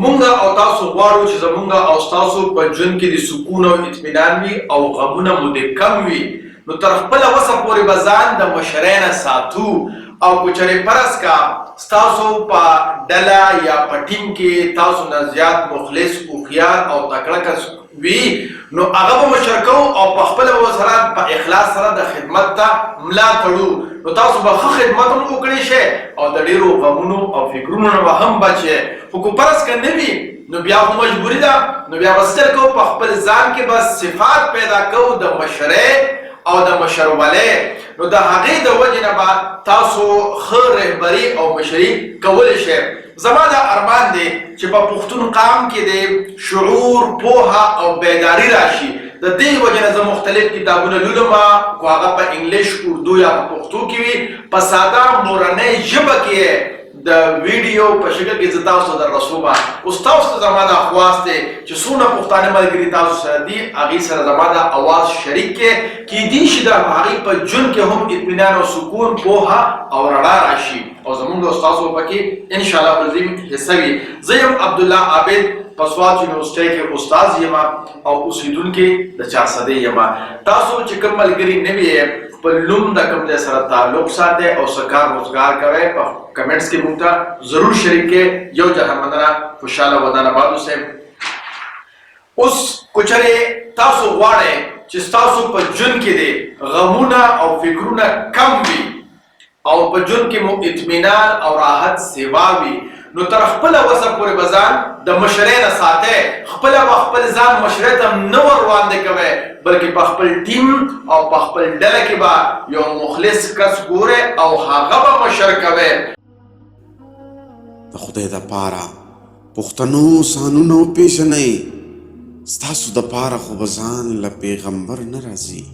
مونږ او تاسو غواړو چې زمونږ او ستاسو په ژوند کې د سکون او اطمینان وي او غمونه مو د کم وي، نو تر خپله وسه پورې به ځان د مشرۍ نه ساتو. او که چېرې فرض کا ستاسو په ډله یا په ټیم کې تاسو نه زیات مخلص، هوښیار او تکړه کس وي، نو هغه به مشر کوو او په خپله به ورسره په اخلاص سره د خدمت ته ملا تړو. نو تاسو به ښه خدمت هم وکړی شئ او د ډېرو غمونو او فکرونو نه به هم بچ شئ. خو که فرض که نه وي نو بیا خو مجبوري ده، نو بیا به څه کوو، په خپل ځان کې به صفات پیدا کوو د مشرۍ او د مشرولۍ. نو د هغې د وجې نه به تاسو ښه رهبري او مشري کولی شئ. زما دا ارمان دی چې په پښتون قام کې د شعور، پوهه او بیداري راشي. د دې وجې نه زه مختلف کتابونه لولم، خو هغه په انګلیش، اردو یا په پښتو کې وي، په ساده مورنۍ ژبه کې د ویډیو په شکل کې زه تاسو ته در رسوم. اوس تاسو ته زما دا خواست دی چې څومره پښتانه ملګري تاسو سره دي، هغې سره زما دا اواز شریک کړئ، کیدای شي د هغې په ژوند کې هم اطمینان او سکون، پوهه او رڼا راشي او زموږ او ستاسو پکې انشاءالله العظیم حصه وي. زه یم عبدالله عابد، په سوات یونیورسټۍ کې استاد یم او اوسېدونکی د چارسدې یم. تاسو چې کوم ملګري نوي یې، خپل نوم د کوم ځای سره تعلق ساتئ او څه کار روزګار کوئ، په کمنټس کې موږ ته ضرور شریک کړئ. یو جهان مننه، خوشحاله ودان آباد اوسئ. اوس که چېرې تاسو غواړئ چې ستاسو په ژوند کې د غمونه او فکرونه کم وي او په ژوند کې مو اطمینان او راحت سیوا وي، نو تر خپله وسه پورې به ځان د مشرۍ نه ساتئ. خپله به خپل ځان مشرۍ ته نه ور وړاندې کوئ، بلکې په خپل ټیم او په خپل ډله کې به یو مخلص کس ګورئ او هغه به مشر کوئ. د خدای دپاره پښتنو سانونو پیژنئ، ستاسو دپاره خو به ځان له پیغمبر نه راځي.